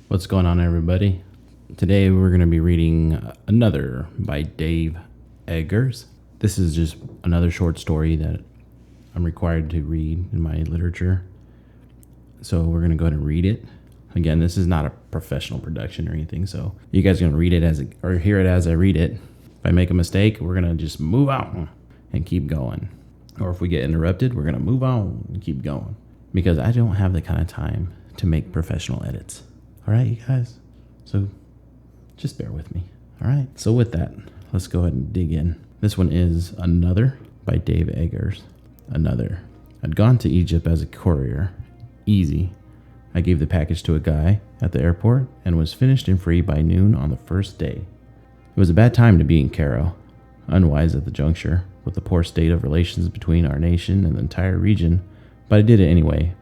What's going on, everybody? Today we're going to be reading another by Dave Eggers. This is just another short story that I'm required to read in my literature. So we're going to go ahead and read it. Again, this is not a professional production or anything, so you guys are going to read it or hear it as I read it. If I make a mistake, we're going to just move on and keep going. Or if we get interrupted, we're going to move on and keep going. Because I don't have the kind of time to make professional edits. All right, you guys? So just bear with me. All right. So with that, let's go ahead and dig in. This one is Another by Dave Eggers. Another. I'd gone to Egypt as a courier. Easy. I gave the package to a guy at the airport and was finished and free by noon on the first day. It was a bad time to be in Cairo. Unwise at the juncture, with the poor state of relations between our nation and the entire region, but I did it anyway,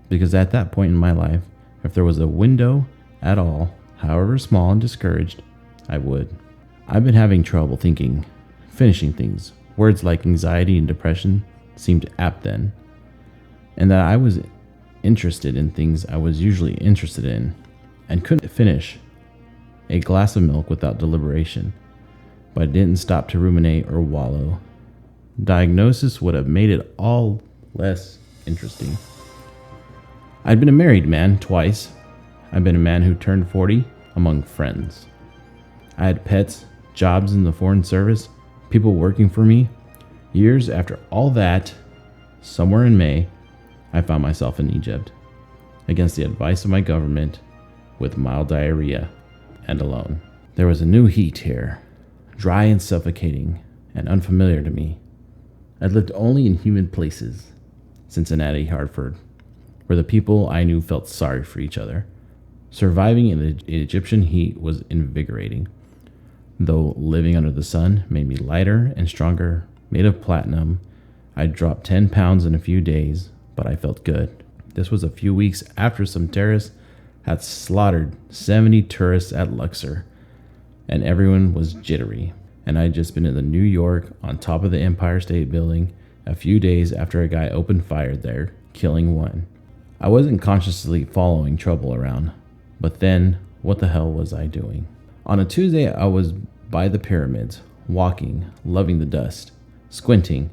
because at that point in my life, if there was a window at all, however small and discouraged, I would. I've been having trouble finishing things. Words like anxiety and depression seemed apt then, and that I was interested in things I was usually interested in, and couldn't finish a glass of milk without deliberation, but I didn't stop to ruminate or wallow. Diagnosis would have made it all less interesting. I'd been a married man twice. I'd been a man who turned 40 among friends. I had pets, jobs in the foreign service, people working for me. Years after all that, somewhere in May, I found myself in Egypt, against the advice of my government, with mild diarrhea, and alone. There was a new heat here, dry and suffocating, and unfamiliar to me. I'd lived only in humid places, Cincinnati, Hartford, where the people I knew felt sorry for each other. Surviving in the Egyptian heat was invigorating, though living under the sun made me lighter and stronger. Made of platinum, I dropped 10 pounds in a few days, but I felt good. This was a few weeks after some terrorists had slaughtered 70 tourists at Luxor, and everyone was jittery. And I'd just been in the New York on top of the Empire State Building a few days after a guy opened fire there, killing one. I wasn't consciously following trouble around, but then what the hell was I doing? On a Tuesday, I was by the pyramids, walking, loving the dust, squinting.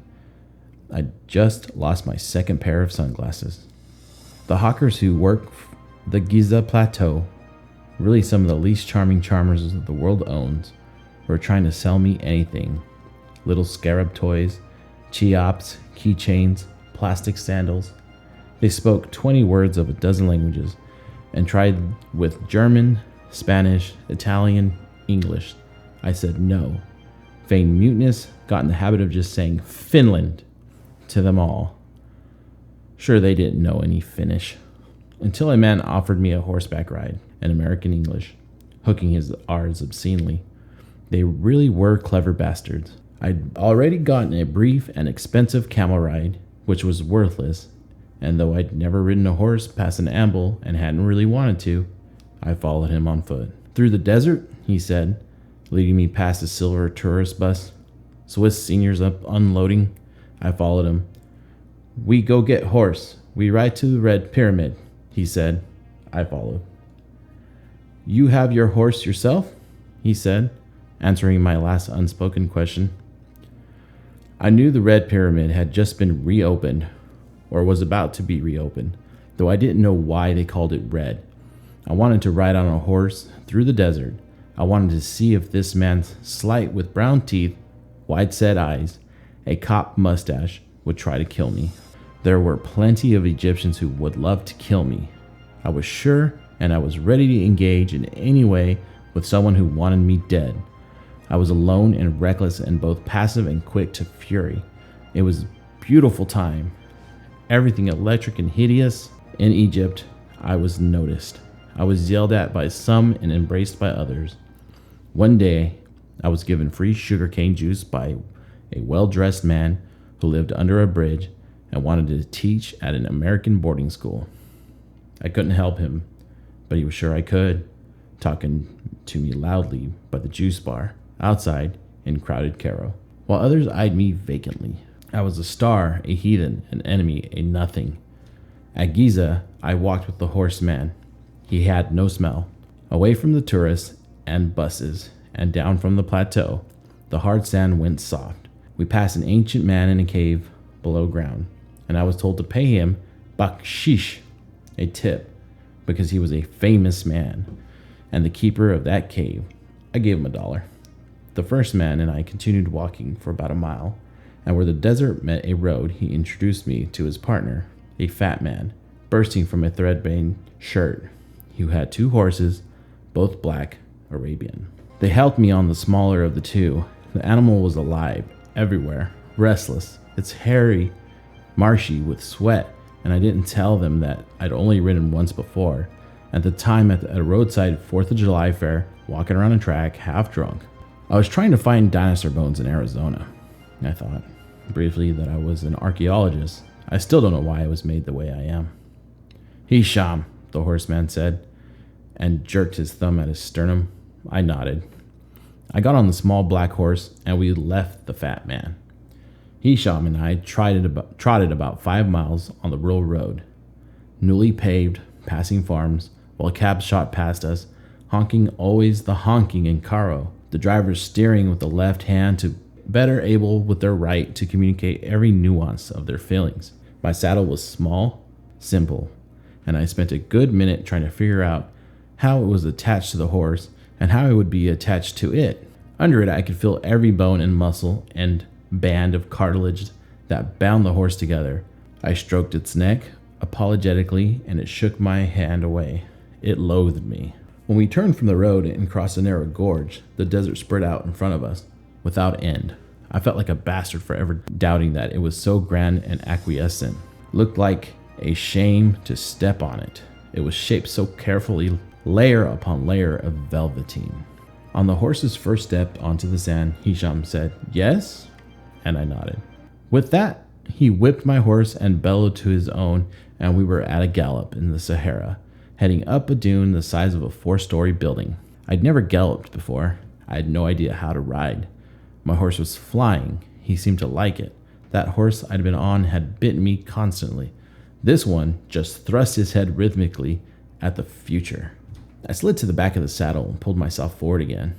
I'd just lost my second pair of sunglasses. The hawkers who work the Giza Plateau, really some of the least charming charmers the world owns, were trying to sell me anything. Little scarab toys, cheops, keychains, plastic sandals. They spoke 20 words of a dozen languages and tried with German, Spanish, Italian, English. I said no. Feigned muteness, got in the habit of just saying Finland to them all. Sure, they didn't know any Finnish, until a man offered me a horseback ride in American English, hooking his R's obscenely. They really were clever bastards. I'd already gotten a brief and expensive camel ride, which was worthless, and though I'd never ridden a horse past an amble and hadn't really wanted to, I followed him on foot. Through the desert, he said, leading me past a silver tourist bus. Swiss seniors up unloading. I followed him. We go get horse. We ride to the Red Pyramid, he said. I followed. You have your horse yourself? He said, answering my last unspoken question. I knew the Red Pyramid had just been reopened, or was about to be reopened, though I didn't know why they called it red. I wanted to ride on a horse through the desert. I wanted to see if this man, slight with brown teeth, wide-set eyes, a cop mustache, would try to kill me. There were plenty of Egyptians who would love to kill me. I was sure, and I was ready to engage in any way with someone who wanted me dead. I was alone and reckless and both passive and quick to fury. It was a beautiful time. Everything electric and hideous. In Egypt, I was noticed. I was yelled at by some and embraced by others. One day, I was given free sugarcane juice by a well-dressed man who lived under a bridge and wanted to teach at an American boarding school. I couldn't help him, but he was sure I could, talking to me loudly by the juice bar outside in crowded Cairo, while others eyed me vacantly. I was a star, a heathen, an enemy, a nothing. At Giza, I walked with the horseman. He had no smell. Away from the tourists and buses, and down from the plateau, the hard sand went soft. We passed an ancient man in a cave below ground, and I was told to pay him bakshish, a tip, because he was a famous man and the keeper of that cave. I gave him $1. The first man and I continued walking for about a mile, and where the desert met a road, he introduced me to his partner, a fat man, bursting from a threadbare shirt, who had 2 horses, both black, Arabian. They helped me on the smaller of the 2. The animal was alive, everywhere, restless. It's hairy, marshy with sweat, and I didn't tell them that I'd only ridden once before, at the time at a roadside 4th of July fair, walking around a track, half drunk. I was trying to find dinosaur bones in Arizona. I thought, briefly, that I was an archaeologist. I still don't know why I was made the way I am. Hisham, the horseman said, and jerked his thumb at his sternum. I nodded. I got on the small black horse, and we left the fat man. Hisham and I trotted about 5 miles on the rural road, newly paved, passing farms, while cabs shot past us, honking, always the honking in Caro, the drivers steering with the left hand to better able with their right to communicate every nuance of their feelings. My saddle was small, simple, and I spent a good minute trying to figure out how it was attached to the horse and how it would be attached to it. Under it, I could feel every bone and muscle and band of cartilage that bound the horse together. I stroked its neck apologetically, and it shook my hand away. It loathed me. When we turned from the road and crossed a narrow gorge, the desert spread out in front of us, without end. I felt like a bastard for ever doubting that it was so grand and acquiescent. Looked like a shame to step on it. It was shaped so carefully, layer upon layer of velveteen. On the horse's first step onto the sand, Hisham said, "Yes?" And I nodded. With that, he whipped my horse and bellowed to his own, and we were at a gallop in the Sahara, heading up a dune the size of a 4-story building. I'd never galloped before. I had no idea how to ride. My horse was flying. He seemed to like it. That horse I'd been on had bitten me constantly. This one just thrust his head rhythmically at the future. I slid to the back of the saddle and pulled myself forward again.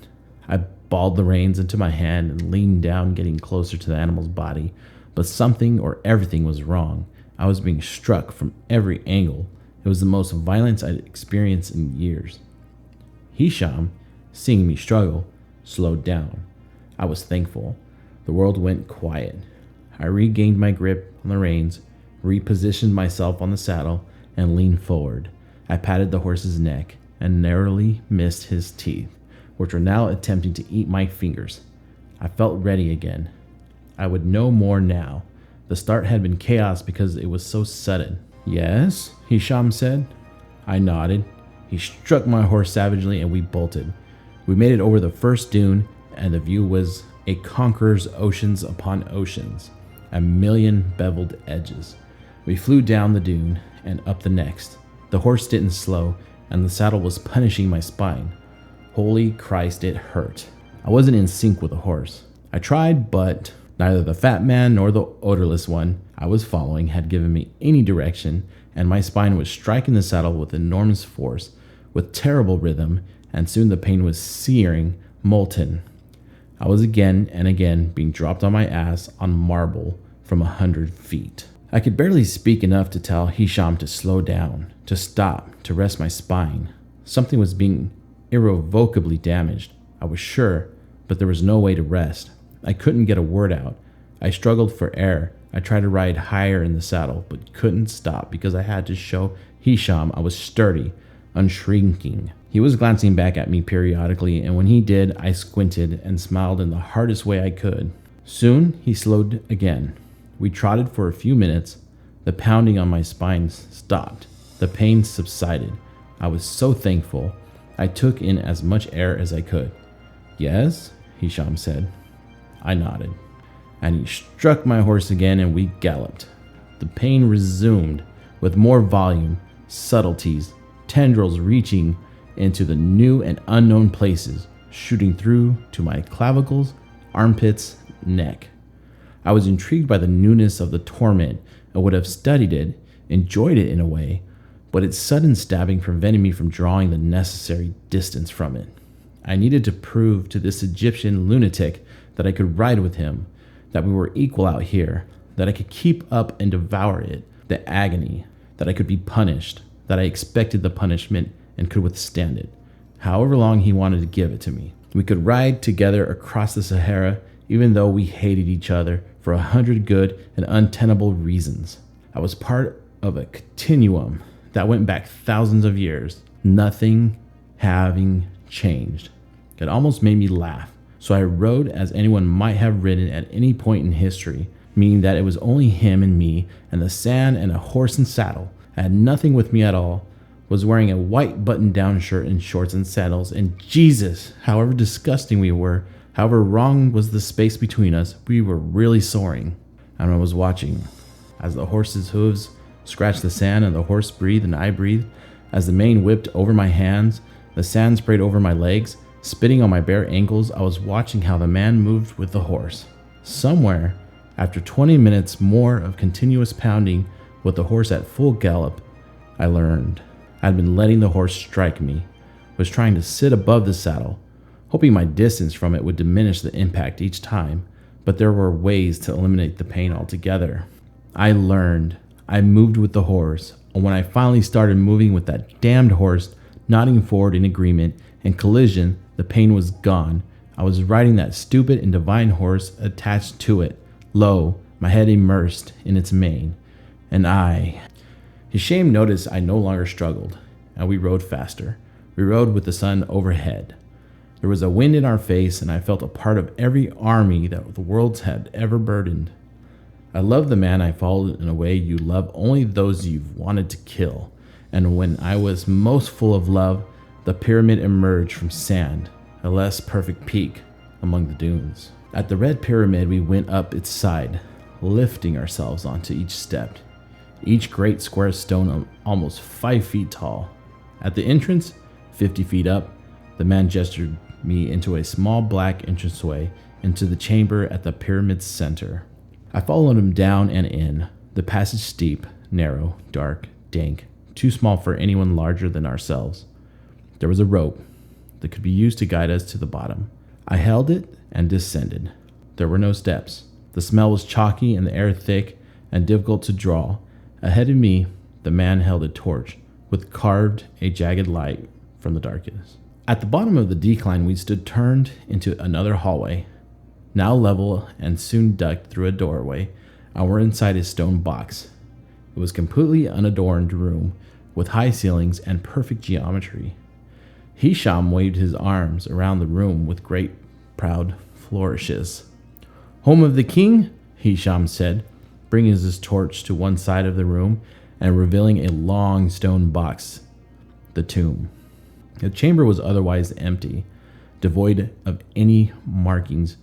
I balled the reins into my hand and leaned down, getting closer to the animal's body, but something or everything was wrong. I was being struck from every angle. It was the most violence I'd experienced in years. Hisham, seeing me struggle, slowed down. I was thankful. The world went quiet. I regained my grip on the reins, repositioned myself on the saddle, and leaned forward. I patted the horse's neck and narrowly missed his teeth, which were now attempting to eat my fingers. I felt ready again. I would know more now. The start had been chaos because it was so sudden. "Yes?" Hisham said. I nodded. He struck my horse savagely and we bolted. We made it over the first dune, and the view was a conqueror's oceans upon oceans, a million beveled edges. We flew down the dune and up the next. The horse didn't slow, and the saddle was punishing my spine. Holy Christ, it hurt. I wasn't in sync with the horse. I tried, but neither the fat man nor the odorless one I was following had given me any direction, and my spine was striking the saddle with enormous force, with terrible rhythm, and soon the pain was searing, molten. I was again and again being dropped on my ass on marble from 100 feet. I could barely speak enough to tell Hisham to slow down, to stop, to rest my spine. Something was being irrevocably damaged, I was sure, but there was no way to rest. I couldn't get a word out. I struggled for air. I tried to ride higher in the saddle, but couldn't stop because I had to show Hisham I was sturdy, unshrinking. He was glancing back at me periodically, and when he did, I squinted and smiled in the hardest way I could. Soon, he slowed again. We trotted for a few minutes. The pounding on my spine stopped. The pain subsided. I was so thankful. I took in as much air as I could. "Yes?" Hisham said. I nodded. And he struck my horse again, and we galloped. The pain resumed with more volume, subtleties, tendrils reaching into the new and unknown places, shooting through to my clavicles, armpits, neck. I was intrigued by the newness of the torment and would have studied it, enjoyed it in a way, but its sudden stabbing prevented me from drawing the necessary distance from it. I needed to prove to this Egyptian lunatic that I could ride with him, that we were equal out here, that I could keep up and devour it, the agony, that I could be punished, that I expected the punishment and could withstand it, however long he wanted to give it to me. We could ride together across the Sahara, even though we hated each other for 100 good and untenable reasons. I was part of a continuum that went back thousands of years, nothing having changed. It almost made me laugh. So I rode as anyone might have ridden at any point in history, meaning that it was only him and me and the sand and a horse and saddle. I had nothing with me at all, was wearing a white button-down shirt and shorts and sandals, and Jesus, however disgusting we were, however wrong was the space between us, we were really soaring. And I was watching as the horse's hooves scratched the sand and the horse breathed and I breathed, as the mane whipped over my hands, the sand sprayed over my legs, spitting on my bare ankles. I was watching how the man moved with the horse. Somewhere, after 20 minutes more of continuous pounding with the horse at full gallop, I learned. I'd been letting the horse strike me, was trying to sit above the saddle, hoping my distance from it would diminish the impact each time, but there were ways to eliminate the pain altogether. I learned. I moved with the horse, and when I finally started moving with that damned horse, nodding forward in agreement, and collision, the pain was gone. I was riding that stupid and divine horse attached to it, low, my head immersed in its mane, and I. His shame noticed I no longer struggled, and we rode faster. We rode with the sun overhead. There was a wind in our face, and I felt a part of every army that the world had ever burdened. I loved the man I followed in a way you love only those you've wanted to kill, and when I was most full of love, the pyramid emerged from sand, a less perfect peak among the dunes. At the red pyramid, we went up its side, lifting ourselves onto each step, each great square stone almost 5 feet tall. At the entrance, 50 feet up, the man gestured me into a small black entranceway into the chamber at the pyramid's center. I followed him down and in, the passage steep, narrow, dark, dank, too small for anyone larger than ourselves. There was a rope that could be used to guide us to the bottom. I held it and descended. There were no steps. The smell was chalky and the air thick and difficult to draw. Ahead of me, the man held a torch with carved a jagged light from the darkness. At the bottom of the decline, we stood turned into another hallway, now level and soon ducked through a doorway, and were inside a stone box. It was a completely unadorned room with high ceilings and perfect geometry. Hisham waved his arms around the room with great proud flourishes. "Home of the king?" Hisham said, bringing his torch to one side of the room and revealing a long stone box, the tomb. The chamber was otherwise empty, devoid of any markings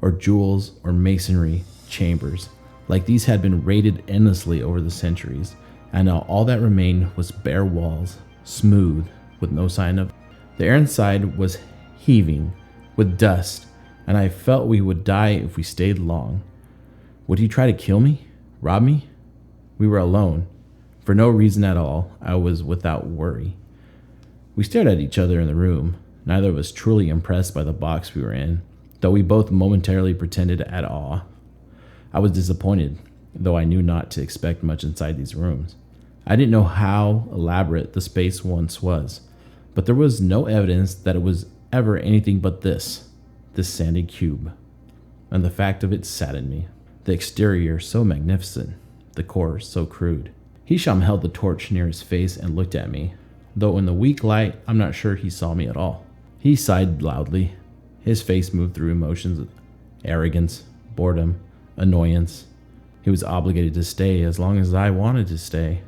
or jewels or masonry. Chambers like these had been raided endlessly over the centuries, and now all that remained was bare walls, smooth, with no sign of. The air inside was heaving with dust, and I felt we would die if we stayed long. Would he try to kill me? Rob me? We were alone. For no reason at all, I was without worry. We stared at each other in the room. Neither of us truly impressed by the box we were in, though we both momentarily pretended at awe. I was disappointed, though I knew not to expect much inside these rooms. I didn't know how elaborate the space once was, but there was no evidence that it was ever anything but this sandy cube. And the fact of it saddened me. The exterior so magnificent, the core so crude. Hisham held the torch near his face and looked at me, though in the weak light, I'm not sure he saw me at all. He sighed loudly. His face moved through emotions of arrogance, boredom, annoyance. He was obligated to stay as long as I wanted to stay.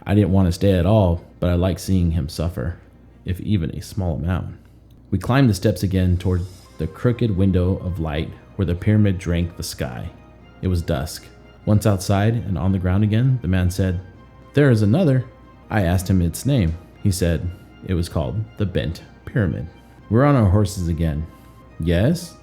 I didn't want to stay at all, but I liked seeing him suffer, if even a small amount. We climbed the steps again toward the crooked window of light where the pyramid drank the sky. It was dusk. Once outside and on the ground again, the man said, "There is another." I asked him its name. He said it was called the Bent Pyramid. We're on our horses again. "Yes?"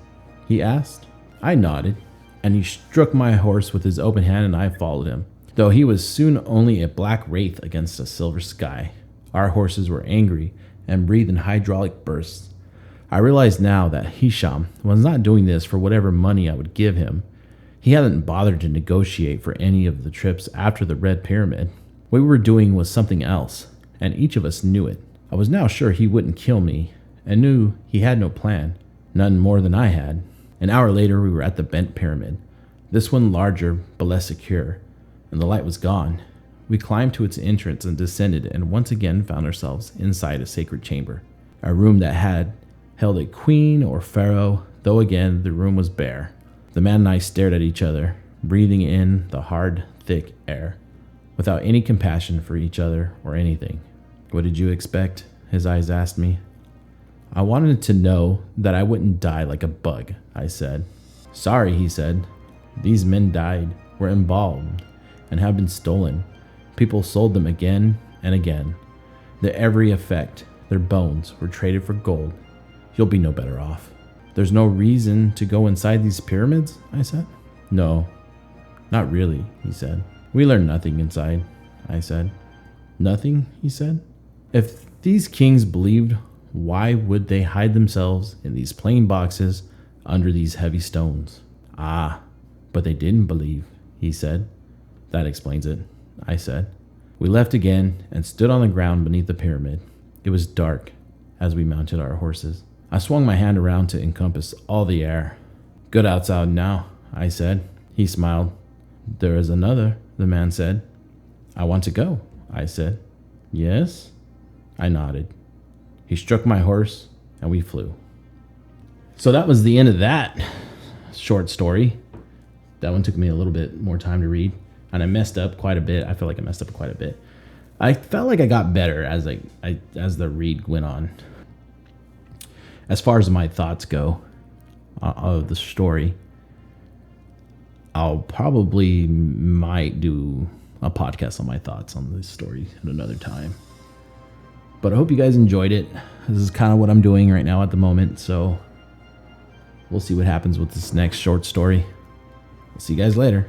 he asked. I nodded, and he struck my horse with his open hand, and I followed him. though he was soon only a black wraith against a silver sky. Our horses were angry and breathed in hydraulic bursts. I realized now that Hisham was not doing this for whatever money I would give him. He hadn't bothered to negotiate for any of the trips after the Red Pyramid. What we were doing was something else, and each of us knew it. I was now sure he wouldn't kill me, and knew he had no plan, none more than I had. An hour later, we were at the bent pyramid, this one larger but less secure, and the light was gone. We climbed to its entrance and descended, and once again found ourselves inside a sacred chamber, a room that had held a queen or pharaoh, though again the room was bare. The man and I stared at each other, breathing in the hard, thick air, without any compassion for each other or anything. "What did you expect?" his eyes asked me. "I wanted to know that I wouldn't die like a bug," I said. "Sorry," he said. "These men died, were embalmed, and have been stolen. People sold them again and again. Their every effect, their bones, were traded for gold. You'll be no better off." "There's no reason to go inside these pyramids?" I said. "No, not really," he said. "We learn nothing inside," I said. "Nothing?" he said. "If these kings believed, why would they hide themselves in these plain boxes under these heavy stones?" "Ah, but they didn't believe," he said. "That explains it," I said. We left again and stood on the ground beneath the pyramid. It was dark as we mounted our horses. I swung my hand around to encompass all the air. "Good outside now," I said. He smiled. "There is another," the man said. "I want to go," I said. "Yes?" I nodded. He struck my horse and we flew. So that was the end of that short story. That one took me a little bit more time to read, and I messed up quite a bit. I feel like I messed up quite a bit. I felt like I got better as as the read went on. As far as my thoughts go of the story, I'll probably might do a podcast on my thoughts on this story at another time. But I hope you guys enjoyed it. This is kind of what I'm doing right now at the moment, so we'll see what happens with this next short story. I'll see you guys later.